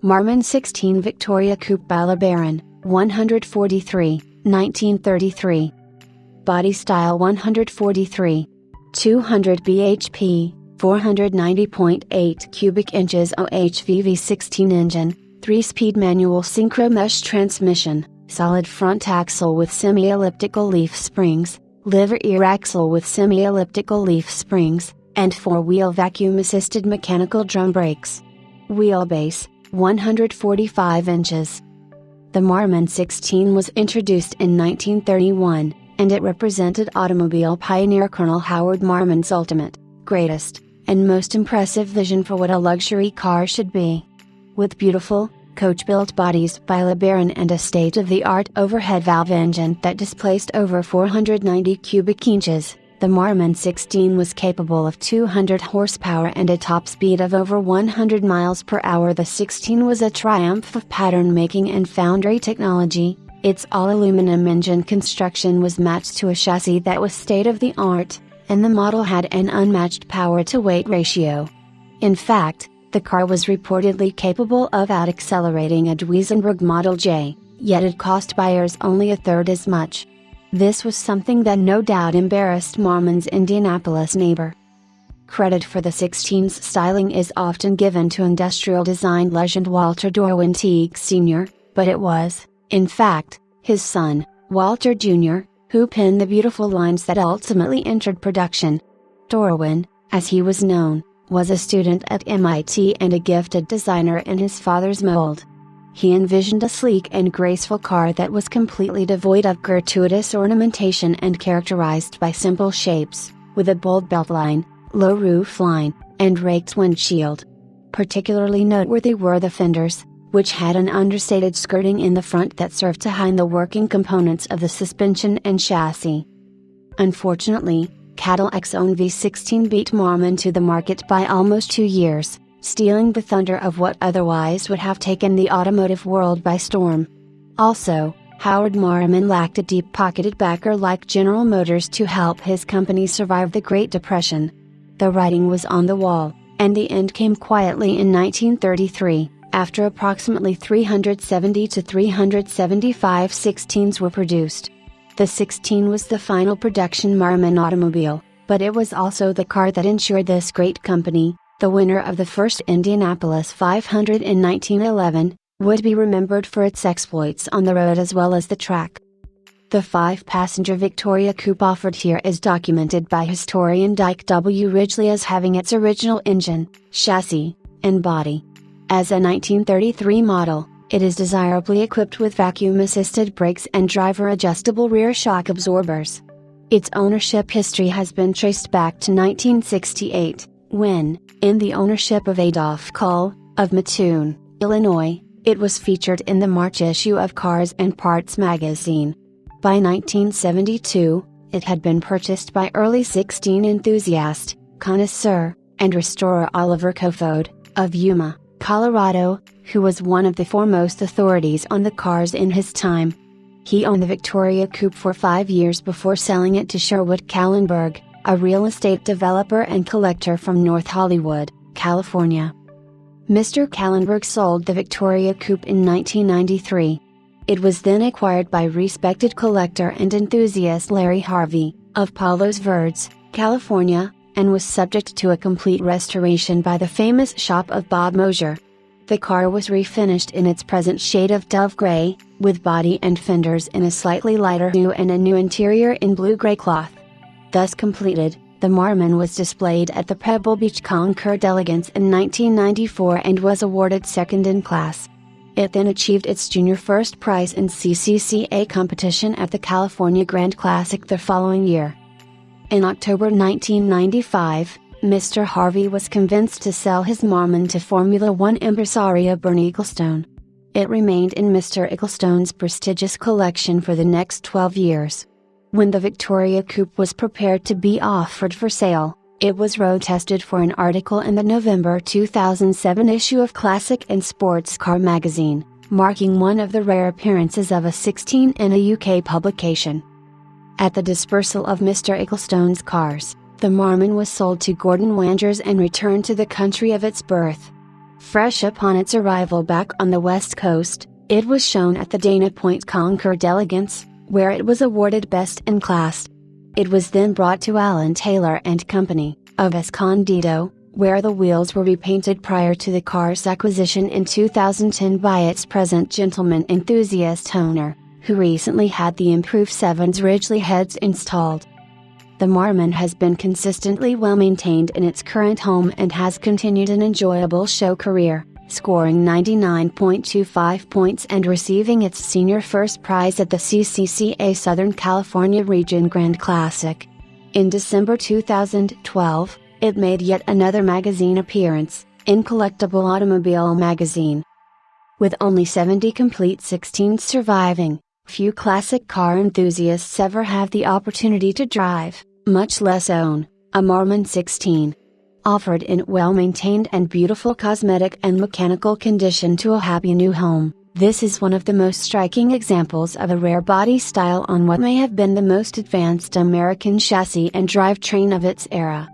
Marmon 16 Victoria Coupe by LeBaron, 143, 1933. Body style 143. 200 bhp, 490.8 cubic inches OHV V16 engine, 3-speed manual synchro mesh transmission, solid front axle with semi-elliptical leaf springs, liver ear axle with semi-elliptical leaf springs, and 4-wheel vacuum-assisted mechanical drum brakes. Wheelbase, 145 inches. The Marmon 16 was introduced in 1931, and it represented automobile pioneer Colonel Howard Marmon's ultimate, greatest, and most impressive vision for what a luxury car should be. With beautiful, coach-built bodies by LeBaron and a state-of-the-art overhead valve engine that displaced over 490 cubic inches, the Marmon 16 was capable of 200 horsepower and a top speed of over 100 miles per hour. The 16 was a triumph of pattern making and foundry technology. Its all-aluminum engine construction was matched to a chassis that was state-of-the-art, and the model had an unmatched power-to-weight ratio. In fact, the car was reportedly capable of out-accelerating a Duesenberg Model J, yet it cost buyers only a third as much. This was something that no doubt embarrassed Marmon's Indianapolis neighbor. Credit for the 16's styling is often given to industrial design legend Walter Darwin Teague Sr., but it was, in fact, his son, Walter Jr., who penned the beautiful lines that ultimately entered production. Darwin, as he was known, was a student at MIT and a gifted designer in his father's mold. He envisioned a sleek and graceful car that was completely devoid of gratuitous ornamentation and characterized by simple shapes, with a bold beltline, low roof line, and raked windshield. Particularly noteworthy were the fenders, which had an understated skirting in the front that served to hide the working components of the suspension and chassis. Unfortunately, Cadillac's own V16 beat Marmon to the market by almost 2 years, stealing the thunder of what otherwise would have taken the automotive world by storm. Also, Howard Marmon lacked a deep-pocketed backer like General Motors to help his company survive the Great Depression. The writing was on the wall, and the end came quietly in 1933, after approximately 370 to 375 16s were produced. The 16 was the final production Marmon automobile, but it was also the car that ensured this great company, the winner of the first Indianapolis 500 in 1911, would be remembered for its exploits on the road as well as the track. The 5-passenger Victoria Coupe offered here is documented by historian Dyke W. Ridgely as having its original engine, chassis, and body. As a 1933 model, it is desirably equipped with vacuum-assisted brakes and driver-adjustable rear shock absorbers. Its ownership history has been traced back to 1968, when, in the ownership of Adolph Kull, of Mattoon, Illinois, it was featured in the March issue of Cars and Parts magazine. By 1972, it had been purchased by early 16 enthusiast, connoisseur, and restorer Oliver Kofod, of Yuma, Colorado, who was one of the foremost authorities on the cars in his time. He owned the Victoria Coupe for 5 years before selling it to Sherwood Kallenberg, a real estate developer and collector from North Hollywood, California. Mr. Kallenberg sold the Victoria Coupe in 1993. It was then acquired by respected collector and enthusiast Larry Harvey, of Palos Verdes, California, and was subject to a complete restoration by the famous shop of Bob Mosier. The car was refinished in its present shade of dove gray, with body and fenders in a slightly lighter hue and a new interior in blue-gray cloth. Thus completed, the Marmon was displayed at the Pebble Beach Concours d'Elegance in 1994 and was awarded second in class. It then achieved its junior first prize in CCCA competition at the California Grand Classic the following year. In October 1995, Mr. Harvey was convinced to sell his Marmon to Formula One impresario Bernie Ecclestone. It remained in Mr. Ecclestone's prestigious collection for the next 12 years. When the Victoria Coupe was prepared to be offered for sale, it was road-tested for an article in the November 2007 issue of Classic and Sports Car magazine, marking one of the rare appearances of a 16 in a UK publication. At the dispersal of Mr. Ecclestone's cars, the Marmon was sold to Gordon Wangers and returned to the country of its birth. Fresh upon its arrival back on the West Coast, it was shown at the Dana Point Concord Elegance, where it was awarded Best in Class. It was then brought to Allen Taylor and Company, of Escondido, where the wheels were repainted prior to the car's acquisition in 2010 by its present gentleman enthusiast owner, who recently had the improved Sevens Ridgely heads installed. The Marmon has been consistently well maintained in its current home and has continued an enjoyable show career, scoring 99.25 points and receiving its senior first prize at the CCCA Southern California Region Grand Classic. In December 2012, it made yet another magazine appearance, in Collectible Automobile magazine. With only 70 complete 16s surviving, few classic car enthusiasts ever have the opportunity to drive, much less own, a Marmon 16. Offered in well-maintained and beautiful cosmetic and mechanical condition to a happy new home, this is one of the most striking examples of a rare body style on what may have been the most advanced American chassis and drivetrain of its era.